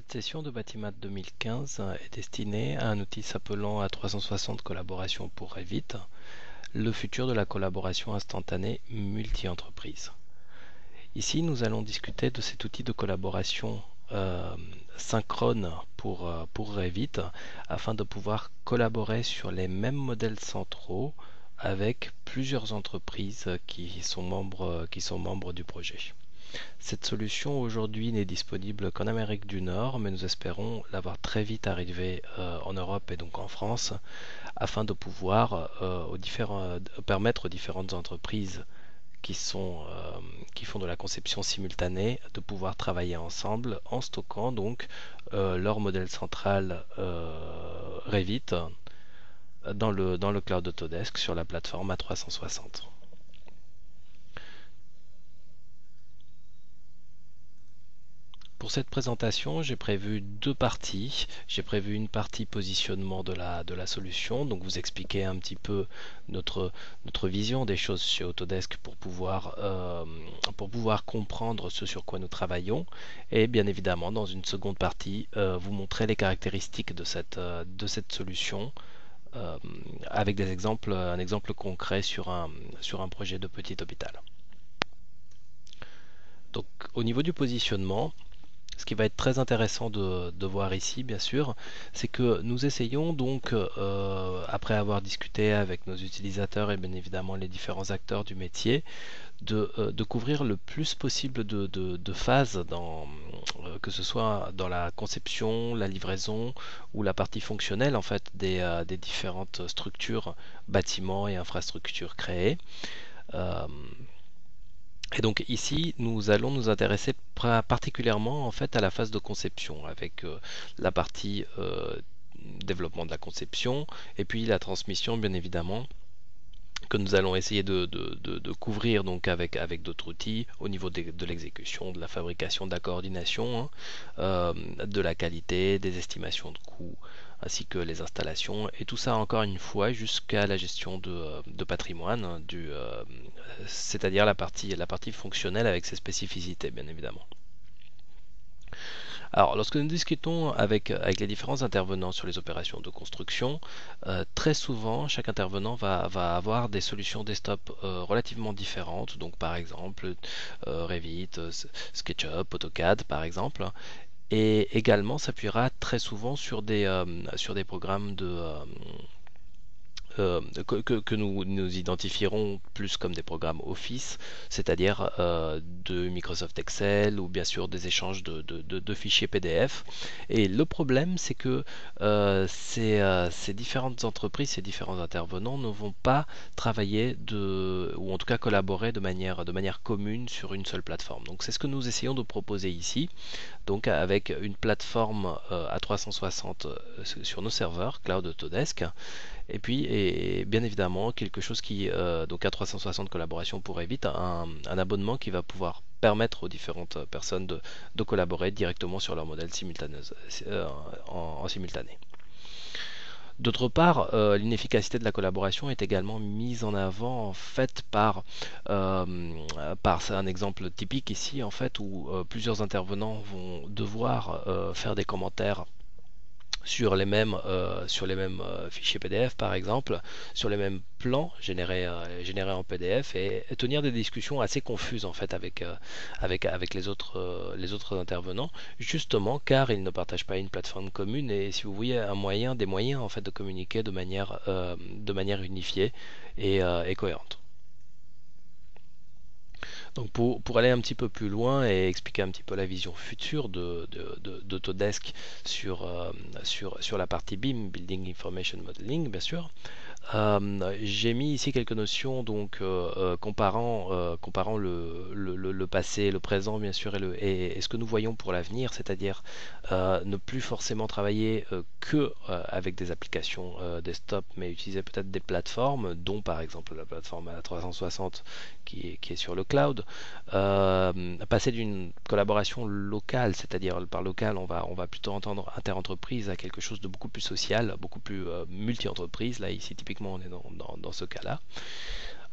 Cette session de Batimat 2015 est destinée à un outil s'appelant A360 Collaboration pour Revit, le futur de la collaboration instantanée multi-entreprise. Ici, nous allons discuter de cet outil de collaboration synchrone pour Revit afin de pouvoir collaborer sur les mêmes modèles centraux avec plusieurs entreprises qui sont membres du projet. Cette solution aujourd'hui n'est disponible qu'en Amérique du Nord, mais nous espérons l'avoir très vite arrivée en Europe et donc en France, afin de pouvoir permettre aux différentes entreprises qui font de la conception simultanée de pouvoir travailler ensemble en stockant donc leur modèle central Revit dans le cloud Autodesk sur la plateforme A360. Pour cette présentation, j'ai prévu deux parties. J'ai prévu une partie positionnement de la solution, donc vous expliquer un petit peu notre vision des choses chez Autodesk pour pouvoir comprendre ce sur quoi nous travaillons. Et bien évidemment, dans une seconde partie, vous montrer les caractéristiques de cette solution avec un exemple concret sur un projet de petit hôpital. Donc au niveau du positionnement, ce qui va être très intéressant de voir ici, bien sûr, c'est que nous essayons donc, après avoir discuté avec nos utilisateurs et bien évidemment les différents acteurs du métier, de couvrir le plus possible de phases, que ce soit dans la conception, la livraison ou la partie fonctionnelle en fait, des différentes structures, bâtiments et infrastructures créées. Et donc ici, nous allons nous intéresser particulièrement en fait à la phase de conception avec la partie développement de la conception et puis la transmission bien évidemment que nous allons essayer de couvrir donc avec d'autres outils au niveau de l'exécution, de la fabrication, de la coordination, de la qualité, des estimations de coûts, ainsi que les installations, et tout ça encore une fois jusqu'à la gestion de patrimoine, c'est-à-dire la partie fonctionnelle avec ses spécificités bien évidemment. Alors, lorsque nous discutons avec les différents intervenants sur les opérations de construction, très souvent, chaque intervenant va avoir des solutions desktop relativement différentes. Donc, par exemple, Revit, SketchUp, AutoCAD, par exemple. Et également s'appuiera très souvent sur des programmes que nous identifierons plus comme des programmes Office, c'est-à-dire de Microsoft Excel ou bien sûr des échanges de fichiers PDF. Et le problème, c'est que ces différentes entreprises, ces différents intervenants ne vont pas travailler ou en tout cas collaborer de manière commune sur une seule plateforme. Donc c'est ce que nous essayons de proposer ici, donc avec une plateforme A360 sur nos serveurs Cloud Autodesk. Et puis, bien évidemment, quelque chose donc à 360 collaborations pour Revit, un abonnement qui va pouvoir permettre aux différentes personnes de collaborer directement sur leur modèle en simultané. D'autre part, l'inefficacité de la collaboration est également mise en avant en fait par un exemple typique ici en fait où plusieurs intervenants vont devoir faire des commentaires sur les mêmes fichiers PDF par exemple, sur les mêmes plans générés en PDF et tenir des discussions assez confuses en fait avec les autres intervenants, justement car ils ne partagent pas une plateforme commune et si vous voyez des moyens en fait de communiquer de manière unifiée et cohérente. Donc pour aller un petit peu plus loin et expliquer un petit peu la vision future d'Autodesk sur la partie BIM, Building Information Modeling bien sûr, j'ai mis ici quelques notions donc comparant le passé, le présent bien sûr et ce que nous voyons pour l'avenir, c'est-à-dire ne plus forcément travailler que avec des applications desktop, mais utiliser peut-être des plateformes, dont par exemple la plateforme A360 qui est sur le cloud, passer d'une collaboration locale, c'est-à-dire par local on va plutôt entendre interentreprise, à quelque chose de beaucoup plus social, beaucoup plus multi-entreprise. Là ici typiquement on est dans ce cas-là.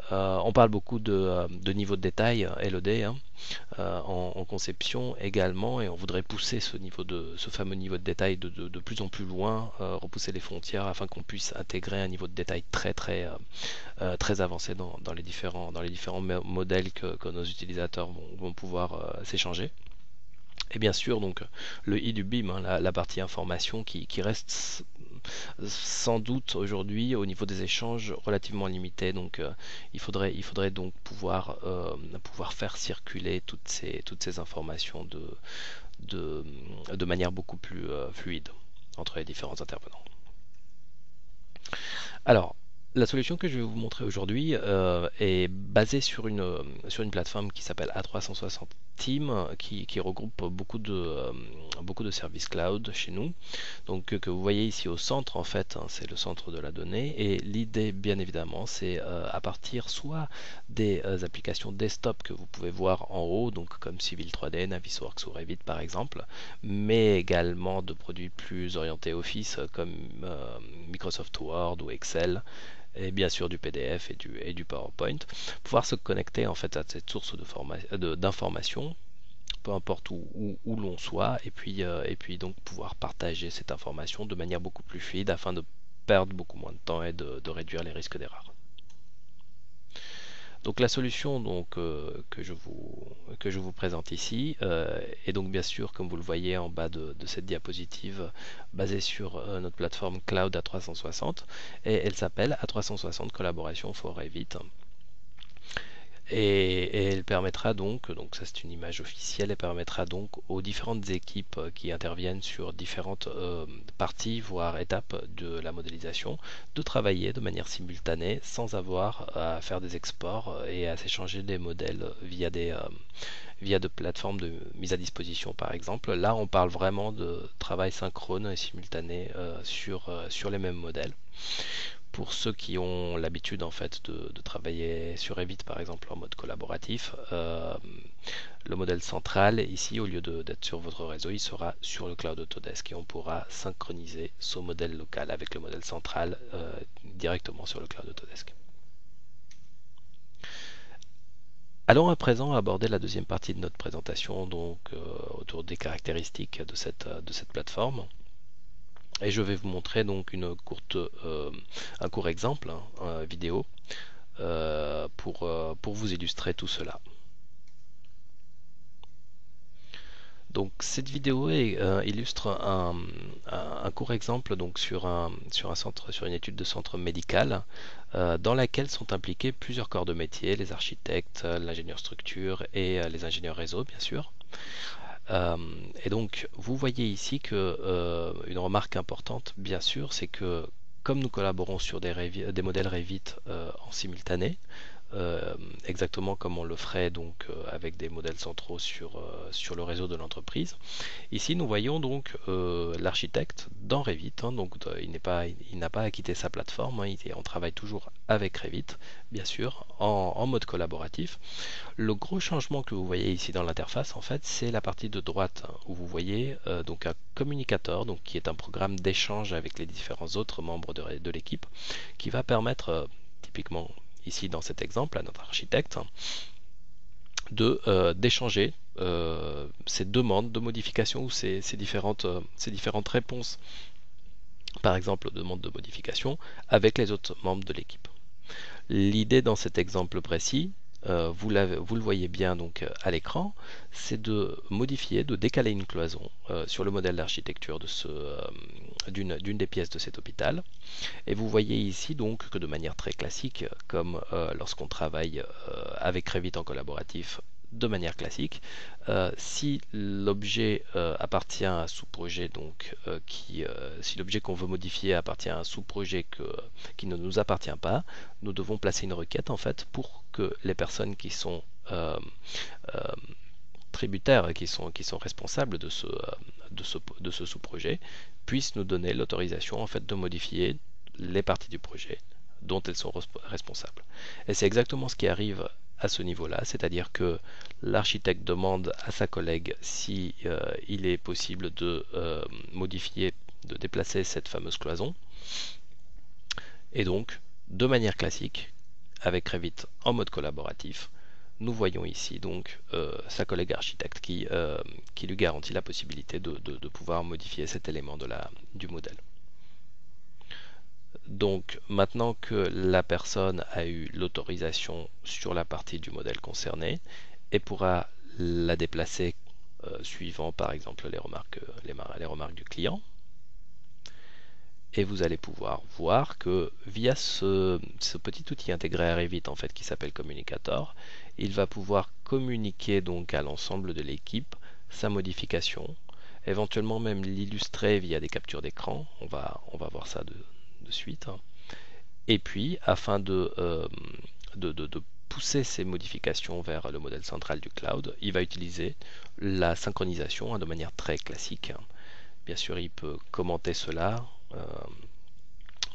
On parle beaucoup de niveau de détail, LOD, hein, en conception également, et on voudrait pousser ce fameux niveau de détail de plus en plus loin, repousser les frontières afin qu'on puisse intégrer un niveau de détail très avancé dans les différents modèles que nos utilisateurs vont pouvoir s'échanger. Et bien sûr, donc le i du BIM, hein, la partie information qui reste sans doute aujourd'hui au niveau des échanges relativement limité. Donc il faudrait donc pouvoir faire circuler toutes ces informations de manière beaucoup plus fluide entre les différents intervenants. Alors, la solution que je vais vous montrer aujourd'hui est basée sur une plateforme qui s'appelle A360 Team, qui regroupe beaucoup de services cloud chez nous. Donc que vous voyez ici au centre, en fait, hein, c'est le centre de la donnée. Et l'idée, bien évidemment, c'est à partir soit des applications desktop que vous pouvez voir en haut, donc comme Civil 3D, Navisworks ou Revit par exemple, mais également de produits plus orientés Office comme Microsoft Word ou Excel, et bien sûr du PDF et du PowerPoint, pouvoir se connecter en fait à cette source d'information, peu importe où l'on soit, et puis donc pouvoir partager cette information de manière beaucoup plus fluide afin de perdre beaucoup moins de temps et de réduire les risques d'erreur. Donc la solution que je vous présente ici est donc bien sûr, comme vous le voyez en bas de cette diapositive, basée sur notre plateforme Cloud A360, et elle s'appelle A360 Collaboration for Revit. Et elle permettra donc ça c'est une image officielle, elle permettra donc aux différentes équipes qui interviennent sur différentes parties, voire étapes de la modélisation, de travailler de manière simultanée sans avoir à faire des exports et à s'échanger des modèles via de plateformes de mise à disposition par exemple. Là on parle vraiment de travail synchrone et simultané sur les mêmes modèles. Pour ceux qui ont l'habitude en fait de travailler sur Revit par exemple en mode collaboratif, le modèle central ici, au lieu d'être sur votre réseau, il sera sur le cloud Autodesk et on pourra synchroniser ce modèle local avec le modèle central directement sur le cloud Autodesk. Allons à présent aborder la deuxième partie de notre présentation, donc autour des caractéristiques de cette plateforme. Et je vais vous montrer donc un court exemple vidéo pour vous illustrer tout cela. Donc cette vidéo illustre un court exemple donc sur une étude de centre médical dans laquelle sont impliqués plusieurs corps de métier, les architectes, l'ingénieur structure et les ingénieurs réseau bien sûr. Et donc vous voyez ici que une remarque importante bien sûr, c'est que comme nous collaborons sur des modèles Revit en simultané, exactement comme on le ferait donc avec des modèles centraux sur le réseau de l'entreprise. Ici nous voyons donc l'architecte dans Revit, hein, donc il n'a pas à quitter sa plateforme, hein, on travaille toujours avec Revit, bien sûr, en mode collaboratif. Le gros changement que vous voyez ici dans l'interface, en fait, c'est la partie de droite, hein, où vous voyez donc un communicateur, donc qui est un programme d'échange avec les différents autres membres de l'équipe, qui va permettre typiquement ici dans cet exemple à notre architecte d'échanger ces demandes de modification ou ces différentes réponses, par exemple demandes de modification, avec les autres membres de l'équipe. L'idée dans cet exemple précis, vous le voyez bien donc à l'écran, c'est de modifier, de décaler une cloison sur le modèle d'architecture d'une des pièces de cet hôpital. Et vous voyez ici donc que de manière très classique, comme lorsqu'on travaille avec Revit en collaboratif de manière classique, si l'objet appartient à un sous-projet, donc si l'objet qu'on veut modifier appartient à un sous-projet qui ne nous appartient pas, nous devons placer une requête en fait pour que les personnes qui sont tributaires, qui sont responsables de ce sous-projet, puissent nous donner l'autorisation en fait de modifier les parties du projet dont elles sont responsables. Et c'est exactement ce qui arrive à ce niveau-là, c'est-à-dire que l'architecte demande à sa collègue si il est possible de modifier, de déplacer cette fameuse cloison. Et donc, de manière classique, avec Revit en mode collaboratif, nous voyons ici donc sa collègue architecte qui lui garantit la possibilité de pouvoir modifier cet élément du modèle. Donc maintenant que la personne a eu l'autorisation sur la partie du modèle concerné, elle pourra la déplacer suivant par exemple les remarques du client. Et vous allez pouvoir voir que via ce petit outil intégré à Revit en fait qui s'appelle Communicator, il va pouvoir communiquer donc à l'ensemble de l'équipe sa modification, éventuellement même l'illustrer via des captures d'écran. On va voir ça de suite. Et puis afin de pousser ces modifications vers le modèle central du cloud, il va utiliser la synchronisation de manière très classique. Bien sûr, il peut commenter cela.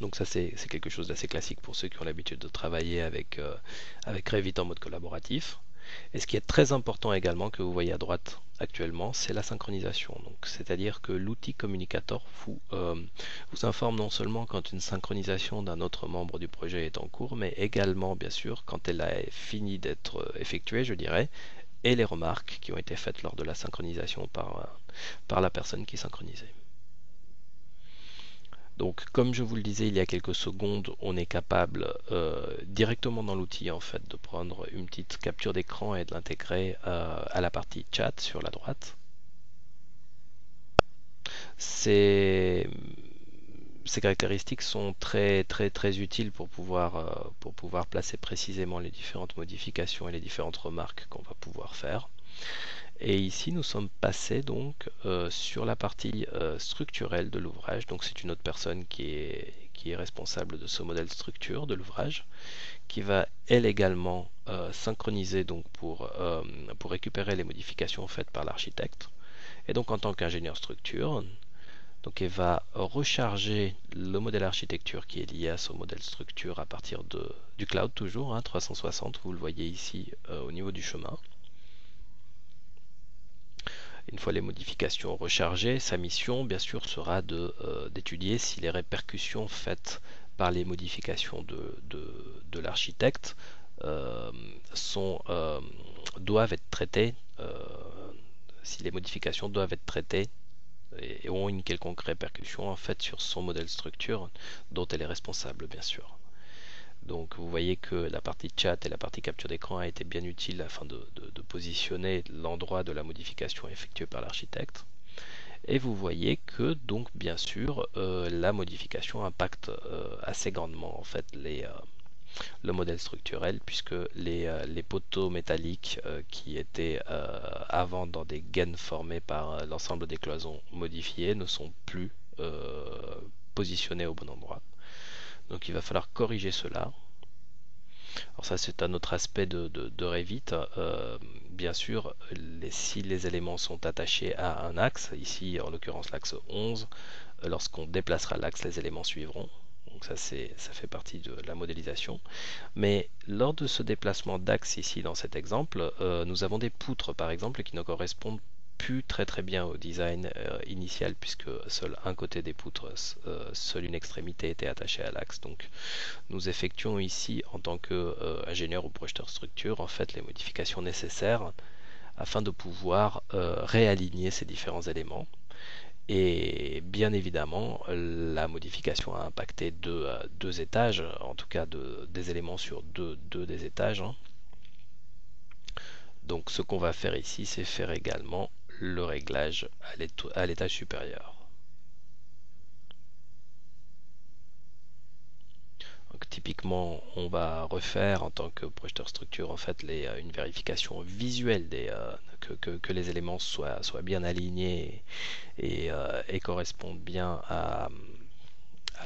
Donc ça c'est quelque chose d'assez classique pour ceux qui ont l'habitude de travailler avec Revit en mode collaboratif. Et ce qui est très important également que vous voyez à droite actuellement, c'est la synchronisation. Donc c'est-à-dire que l'outil Communicator vous informe non seulement quand une synchronisation d'un autre membre du projet est en cours, mais également bien sûr quand elle a fini d'être effectuée, je dirais, et les remarques qui ont été faites lors de la synchronisation par la personne qui synchronisait. Donc comme je vous le disais il y a quelques secondes, on est capable directement dans l'outil en fait de prendre une petite capture d'écran et de l'intégrer à la partie chat sur la droite. Ces caractéristiques sont très utiles pour pouvoir placer précisément les différentes modifications et les différentes remarques qu'on va pouvoir faire. Et ici, nous sommes passés donc sur la partie structurelle de l'ouvrage. Donc, c'est une autre personne qui est responsable de ce modèle structure de l'ouvrage, qui va elle également synchroniser donc pour récupérer les modifications faites par l'architecte. Et donc, en tant qu'ingénieur structure, donc elle va recharger le modèle architecture qui est lié à ce modèle structure à partir du cloud toujours, 360, vous le voyez ici au niveau du chemin. Une fois les modifications rechargées, sa mission bien sûr sera d'étudier si les répercussions faites par les modifications de l'architecte doivent être traitées, si les modifications doivent être traitées et ont une quelconque répercussion en fait sur son modèle structure dont elle est responsable bien sûr. Donc vous voyez que la partie chat et la partie capture d'écran a été bien utile afin de positionner l'endroit de la modification effectuée par l'architecte. Et vous voyez que donc bien sûr la modification impacte assez grandement en fait le modèle structurel puisque les poteaux métalliques qui étaient avant dans des gaines formées par l'ensemble des cloisons modifiées ne sont plus positionnés au bon endroit. Donc il va falloir corriger cela. Alors ça c'est un autre aspect de Revit. Bien sûr, si les éléments sont attachés à un axe, ici en l'occurrence l'axe 11, lorsqu'on déplacera l'axe, les éléments suivront. Donc ça fait partie de la modélisation. Mais lors de ce déplacement d'axe ici dans cet exemple, nous avons des poutres par exemple qui ne correspondent plus très bien au design initial puisque seul un côté des poutres, seule une extrémité était attachée à l'axe. Donc nous effectuons ici en tant qu'ingénieur ou projeteur structure en fait les modifications nécessaires afin de pouvoir réaligner ces différents éléments. Et bien évidemment, la modification a impacté deux étages, en tout cas des éléments sur deux des étages. Donc ce qu'on va faire ici, c'est faire également le réglage à l'étage supérieur. Donc, typiquement, on va refaire en tant que projeteur structure en fait une vérification visuelle que les éléments soient bien alignés et correspondent bien à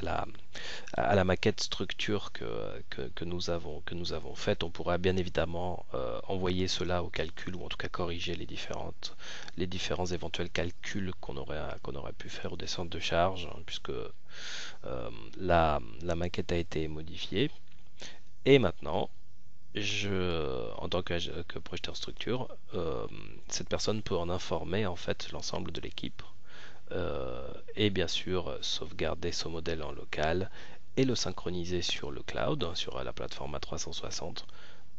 la maquette structure que nous avons faite. On pourra bien évidemment envoyer cela au calcul ou en tout cas corriger les différents éventuels calculs qu'on aurait pu faire au descente de charge puisque la maquette a été modifiée. Et maintenant, en tant que projeteur structure, cette personne peut en informer en fait l'ensemble de l'équipe et bien sûr sauvegarder ce modèle en local et le synchroniser sur le cloud, sur la plateforme A360,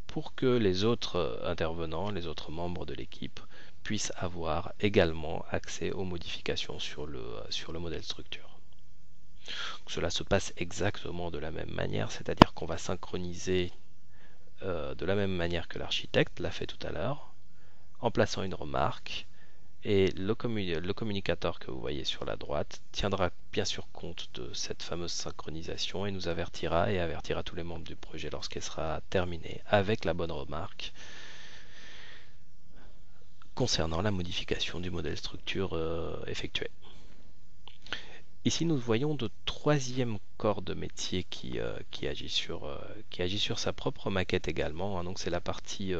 pour que les autres intervenants, les autres membres de l'équipe puissent avoir également accès aux modifications sur le modèle structure. Cela se passe exactement de la même manière, c'est-à-dire qu'on va synchroniser de la même manière que l'architecte l'a fait tout à l'heure, en plaçant une remarque, et le communicateur que vous voyez sur la droite tiendra bien sûr compte de cette fameuse synchronisation et nous avertira et avertira tous les membres du projet lorsqu'elle sera terminée avec la bonne remarque concernant la modification du modèle structure effectuée. Ici, nous voyons de troisième corps de métier qui agit sur sa propre maquette également. Hein. Donc, c'est la partie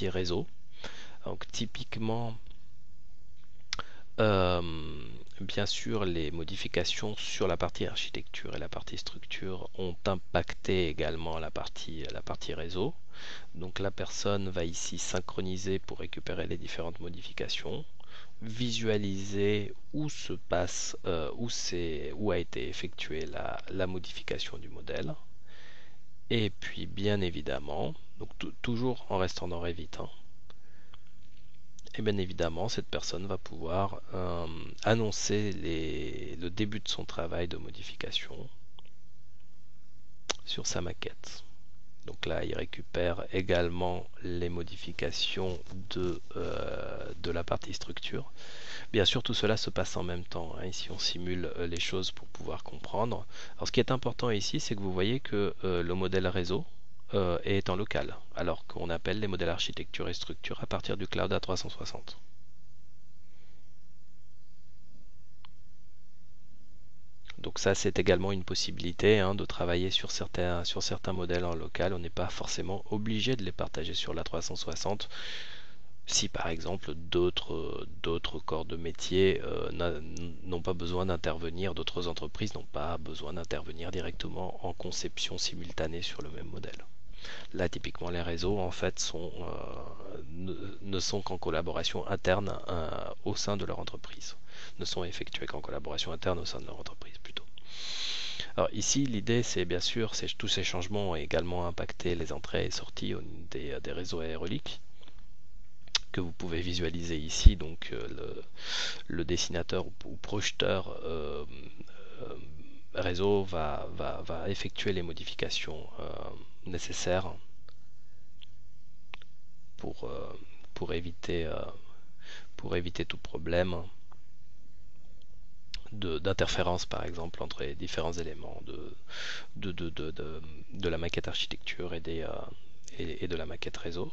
réseau. Donc, typiquement, bien sûr, les modifications sur la partie architecture et la partie structure ont impacté également la partie réseau. Donc, la personne va ici synchroniser pour récupérer les différentes modifications, visualiser où se passe, où a été effectuée la modification du modèle. Et puis bien évidemment, donc toujours en restant dans Revit, hein, et bien évidemment cette personne va pouvoir annoncer le début de son travail de modification sur sa maquette. Donc là, il récupère également les modifications de la partie structure. Bien sûr, tout cela se passe en même temps. Hein. Ici, on simule les choses pour pouvoir comprendre. Alors, ce qui est important ici, c'est que vous voyez que le modèle réseau est en local, alors qu'on appelle les modèles architecture et structure à partir du cloud A360. Donc ça, c'est également une possibilité hein, de travailler sur certains modèles en local. On n'est pas forcément obligé de les partager sur la 360. Si par exemple d'autres corps de métier n'ont pas besoin d'intervenir, d'autres entreprises n'ont pas besoin d'intervenir directement en conception simultanée sur le même modèle. Là, typiquement, les réseaux en fait ne sont qu'en collaboration interne au sein de leur entreprise. Ne sont effectués qu'en collaboration interne au sein de leur entreprise plutôt. Alors ici, l'idée, c'est bien sûr, tous ces changements ont également impacté les entrées et sorties des réseaux aéroliques que vous pouvez visualiser ici. Donc le dessinateur ou projeteur réseau va effectuer les modifications nécessaires pour éviter tout problème d'interférence par exemple entre les différents éléments de la maquette architecture et de la maquette réseau.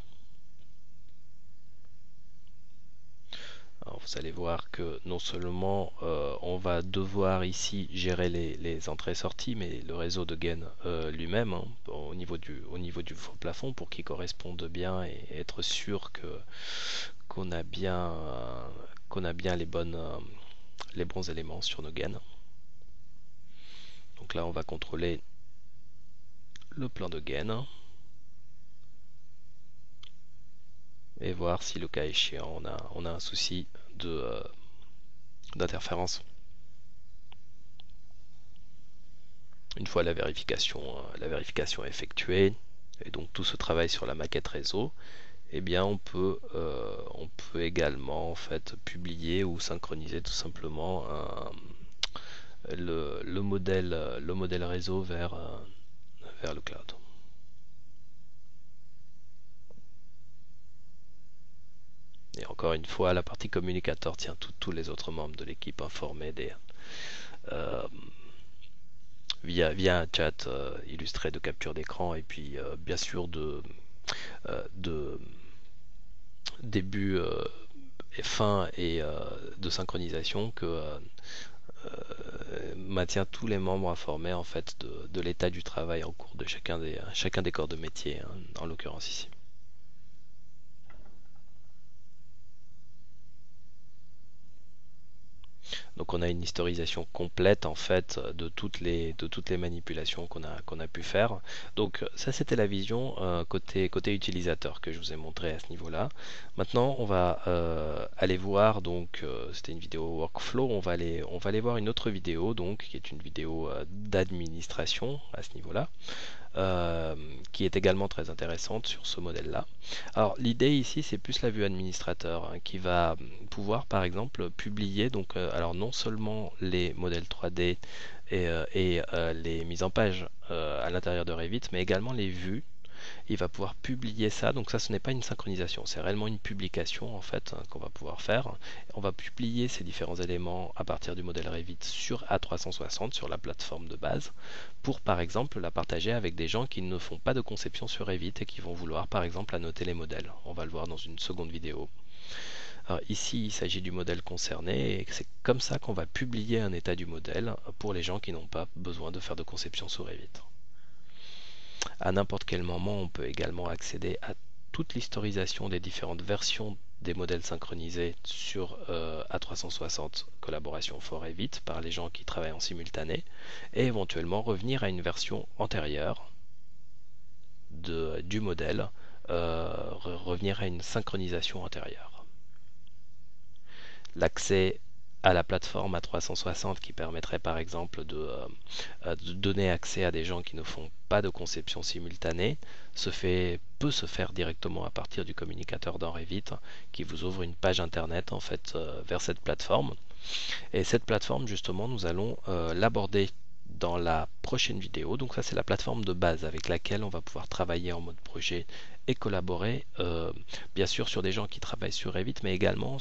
Alors vous allez voir que non seulement on va devoir ici gérer les entrées-sorties, mais le réseau de gain lui-même hein, au niveau du faux plafond pour qu'il corresponde bien et être sûr qu'on a bien les bons éléments sur nos gaines. Donc là on va contrôler le plan de gain et voir si le cas échéant on a un souci d'interférence. Une fois la vérification effectuée et donc tout ce travail sur la maquette réseau, eh bien on peut également en fait publier ou synchroniser tout simplement le modèle réseau vers le cloud. Et encore une fois, la partie communicateur tient tous les autres membres de l'équipe informés via un chat illustré de capture d'écran et puis bien sûr de début et fin et de synchronisation que maintient tous les membres informés en fait de l'état du travail en cours de chacun des corps de métier, hein, en l'occurrence ici. Donc on a une historisation complète en fait de toutes les manipulations qu'on a pu faire. Donc ça c'était la vision côté utilisateur que je vous ai montré à ce niveau-là. Maintenant on va aller voir, donc c'était une vidéo workflow, on va aller voir une autre vidéo donc qui est une vidéo d'administration à ce niveau-là. Qui est également très intéressante sur ce modèle-là. Alors l'idée ici c'est plus la vue administrateur qui va pouvoir par exemple publier donc alors non seulement les modèles 3D et les mises en page à l'intérieur de Revit, mais également les vues. Il va pouvoir publier ça, donc ça ce n'est pas une synchronisation, c'est réellement une publication en fait qu'on va pouvoir faire. On va publier ces différents éléments à partir du modèle Revit sur A360, sur la plateforme de base, pour par exemple la partager avec des gens qui ne font pas de conception sur Revit et qui vont vouloir par exemple annoter les modèles. On va le voir dans une seconde vidéo. Alors ici il s'agit du modèle concerné et c'est comme ça qu'on va publier un état du modèle pour les gens qui n'ont pas besoin de faire de conception sur Revit. À n'importe quel moment, on peut également accéder à toute l'historisation des différentes versions des modèles synchronisés sur A360 Collaboration for Revit par les gens qui travaillent en simultané et éventuellement revenir à une version antérieure du modèle, revenir à une synchronisation antérieure. L'accès à la plateforme A360 qui permettrait par exemple de donner accès à des gens qui ne font pas de conception simultanée peut se faire directement à partir du communicateur dans Revit qui vous ouvre une page internet en fait vers cette plateforme. Et cette plateforme justement nous allons l'aborder dans la prochaine vidéo. Donc ça c'est la plateforme de base avec laquelle on va pouvoir travailler en mode projet et collaborer bien sûr sur des gens qui travaillent sur Revit mais également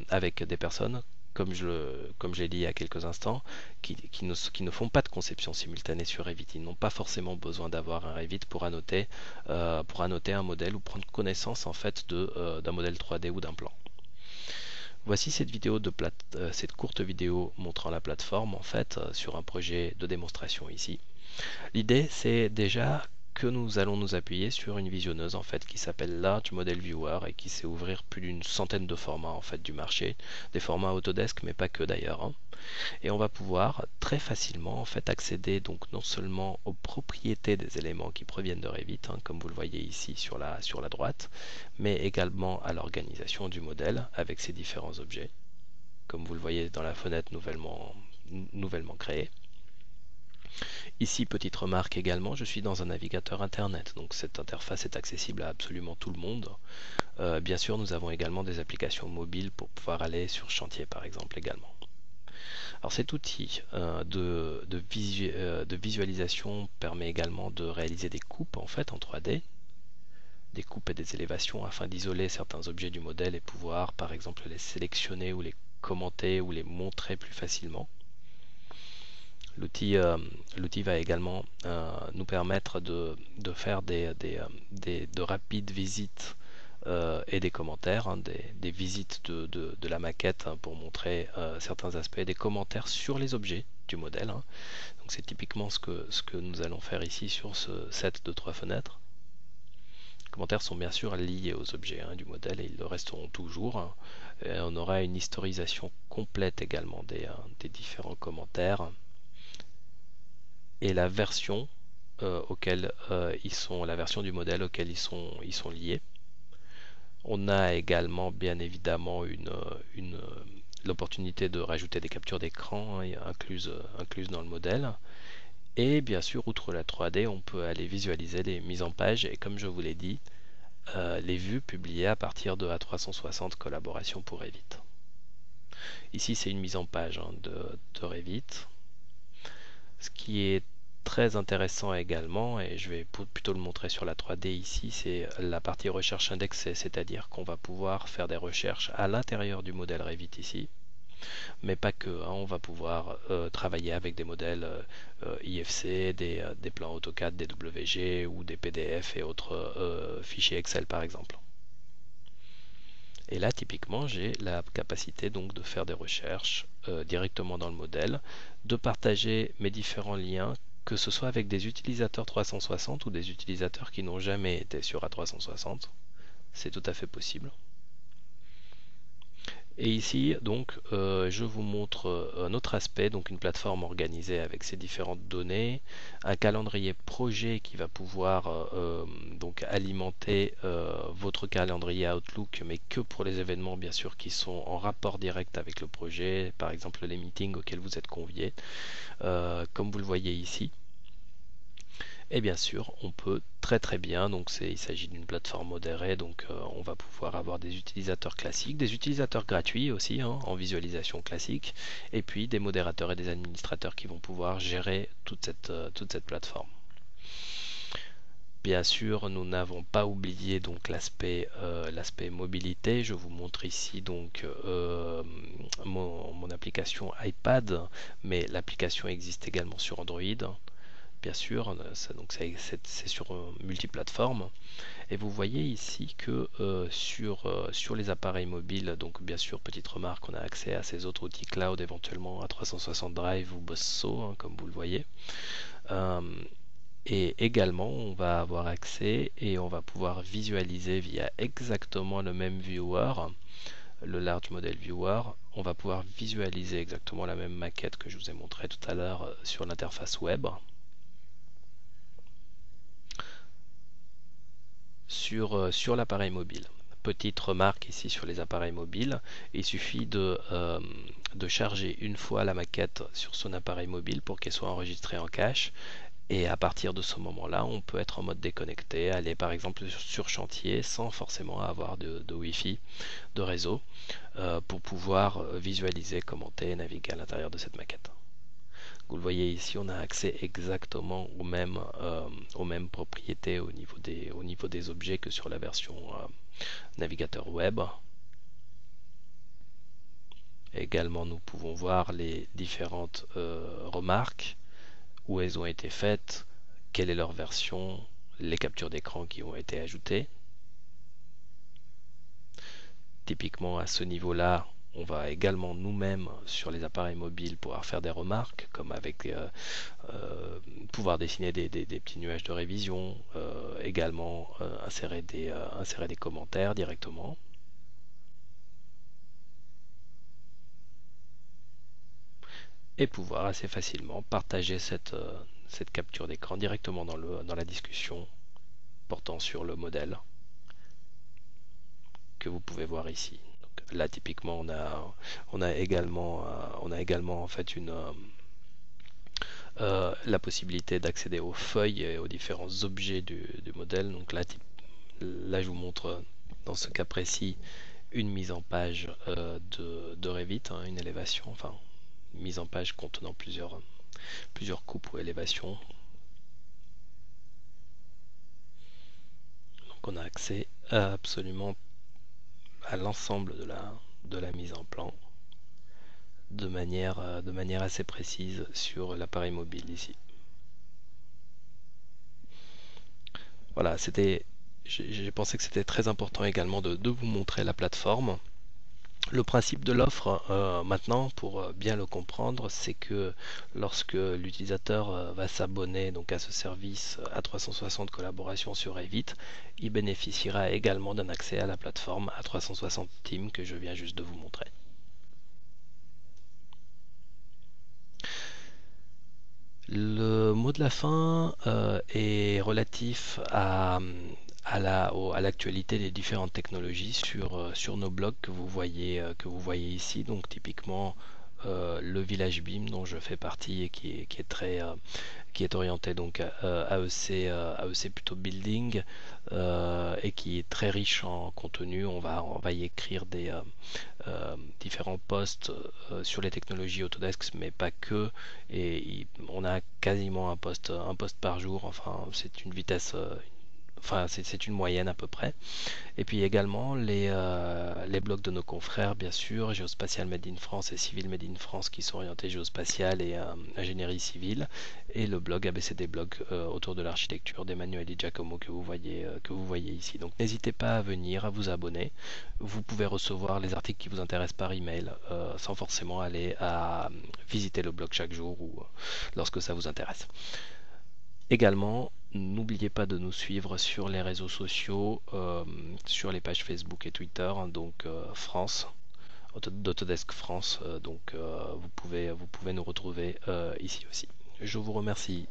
avec des personnes comme je l'ai dit il y a quelques instants qui ne font pas de conception simultanée sur Revit. Ils n'ont pas forcément besoin d'avoir un Revit pour annoter un modèle ou prendre connaissance en fait d'un modèle 3D ou d'un plan. Voici cette courte vidéo montrant la plateforme en fait sur un projet de démonstration ici. L'idée c'est déjà que nous allons nous appuyer sur une visionneuse en fait qui s'appelle Large Model Viewer et qui sait ouvrir plus d'une centaine de formats en fait du marché, des formats Autodesk mais pas que d'ailleurs. Hein. Et on va pouvoir très facilement en fait accéder donc non seulement aux propriétés des éléments qui proviennent de Revit, hein, comme vous le voyez ici sur la droite, mais également à l'organisation du modèle avec ses différents objets, comme vous le voyez dans la fenêtre nouvellement créée. Ici, petite remarque également, je suis dans un navigateur internet, donc cette interface est accessible à absolument tout le monde. Bien sûr, nous avons également des applications mobiles pour pouvoir aller sur chantier par exemple également. Alors cet outil de visualisation permet également de réaliser des coupes en fait en 3D, des coupes et des élévations afin d'isoler certains objets du modèle et pouvoir par exemple les sélectionner ou les commenter ou les montrer plus facilement. L'outil va également nous permettre de faire de rapides visites et des commentaires, hein, des visites de la maquette hein, pour montrer certains aspects, des commentaires sur les objets du modèle. Hein. Donc c'est typiquement ce que nous allons faire ici sur ce set de 3 fenêtres. Les commentaires sont bien sûr liés aux objets hein, du modèle et ils le resteront toujours. Hein. Et on aura une historisation complète également des différents commentaires et la version la version du modèle auquel ils sont liés. On a également bien évidemment l'opportunité de rajouter des captures d'écran hein, incluses dans le modèle. Et bien sûr, outre la 3D, on peut aller visualiser les mises en page et comme je vous l'ai dit, les vues publiées à partir de A360 Collaboration pour Revit. Ici, c'est une mise en page hein, de Revit. Ce qui est très intéressant également, et je vais plutôt le montrer sur la 3D ici, c'est la partie recherche indexée, c'est-à-dire qu'on va pouvoir faire des recherches à l'intérieur du modèle Revit ici, mais pas que, hein, on va pouvoir travailler avec des modèles IFC, des plans AutoCAD, des WG ou des PDF et autres fichiers Excel par exemple. Et là, typiquement, j'ai la capacité donc de faire des recherches directement dans le modèle, de partager mes différents liens, que ce soit avec des utilisateurs 360 ou des utilisateurs qui n'ont jamais été sur A360. C'est tout à fait possible. Et ici, donc, je vous montre un autre aspect, donc une plateforme organisée avec ses différentes données, un calendrier projet qui va pouvoir donc alimenter votre calendrier Outlook, mais que pour les événements, bien sûr, qui sont en rapport direct avec le projet, par exemple les meetings auxquels vous êtes conviés, comme vous le voyez ici. Et bien sûr, on peut très bien, donc il s'agit d'une plateforme modérée, donc on va pouvoir avoir des utilisateurs classiques, des utilisateurs gratuits aussi, hein, en visualisation classique, et puis des modérateurs et des administrateurs qui vont pouvoir gérer toute cette plateforme. Bien sûr, nous n'avons pas oublié donc l'aspect mobilité. Je vous montre ici donc mon application iPad, mais l'application existe également sur Android. Bien sûr, c'est sur multiplateforme. Et vous voyez ici que sur les appareils mobiles, donc bien sûr, petite remarque, on a accès à ces autres outils cloud, éventuellement à 360 Drive ou Bosso, hein, comme vous le voyez. Euh, et également, on va avoir accès et on va pouvoir visualiser via exactement le même viewer, le Large Model Viewer. On va pouvoir visualiser exactement la même maquette que je vous ai montré tout à l'heure sur l'interface web. Sur l'appareil mobile. Petite remarque ici sur les appareils mobiles, il suffit de charger une fois la maquette sur son appareil mobile pour qu'elle soit enregistrée en cache. Et à partir de ce moment-là, on peut être en mode déconnecté, aller par exemple sur chantier sans forcément avoir de Wi-Fi, de réseau, pour pouvoir visualiser, commenter et naviguer à l'intérieur de cette maquette. Vous le voyez ici, on a accès exactement aux mêmes propriétés au niveau des objets que sur la version navigateur web. Également, nous pouvons voir les différentes remarques, où elles ont été faites, quelle est leur version, les captures d'écran qui ont été ajoutées. Typiquement à ce niveau-là, on va également nous-mêmes sur les appareils mobiles pouvoir faire des remarques, comme avec pouvoir dessiner des petits nuages de révision, également insérer des commentaires directement. Et pouvoir assez facilement partager cette capture d'écran directement dans la discussion portant sur le modèle que vous pouvez voir ici. Donc là typiquement on a également en fait la possibilité d'accéder aux feuilles et aux différents objets du modèle. Donc là je vous montre dans ce cas précis une mise en page de Revit, hein, une élévation, enfin une mise en page contenant plusieurs coupes ou élévations. Donc on a accès absolument à l'ensemble de la mise en plan de manière assez précise sur l'appareil mobile ici. Voilà, j'ai pensé que c'était très important également de vous montrer la plateforme. Le principe de l'offre, maintenant, pour bien le comprendre, c'est que lorsque l'utilisateur va s'abonner donc à ce service A360 collaboration sur Revit, il bénéficiera également d'un accès à la plateforme A360 Team que je viens juste de vous montrer. Le mot de la fin est relatif à l'actualité des différentes technologies sur nos blogs que vous voyez ici. Donc typiquement le Village BIM dont je fais partie et qui est orienté donc AEC plutôt building et qui est très riche en contenu. On va y écrire des différents posts sur les technologies Autodesk, mais pas que. Et on a quasiment un post par jour. Enfin, c'est une vitesse. Enfin, c'est une moyenne à peu près. Et puis également les blogs de nos confrères, bien sûr, Géospatial Made in France et Civil Made in France qui sont orientés géospatial et ingénierie civile. Et le blog ABCD Blog autour de l'architecture d'Emmanuel Di Giacomo que vous voyez ici. Donc n'hésitez pas à venir, à vous abonner. Vous pouvez recevoir les articles qui vous intéressent par email sans forcément aller à visiter le blog chaque jour ou lorsque ça vous intéresse. Également, n'oubliez pas de nous suivre sur les réseaux sociaux, sur les pages Facebook et Twitter, hein, donc France, d'Autodesk France, donc vous pouvez nous retrouver ici aussi. Je vous remercie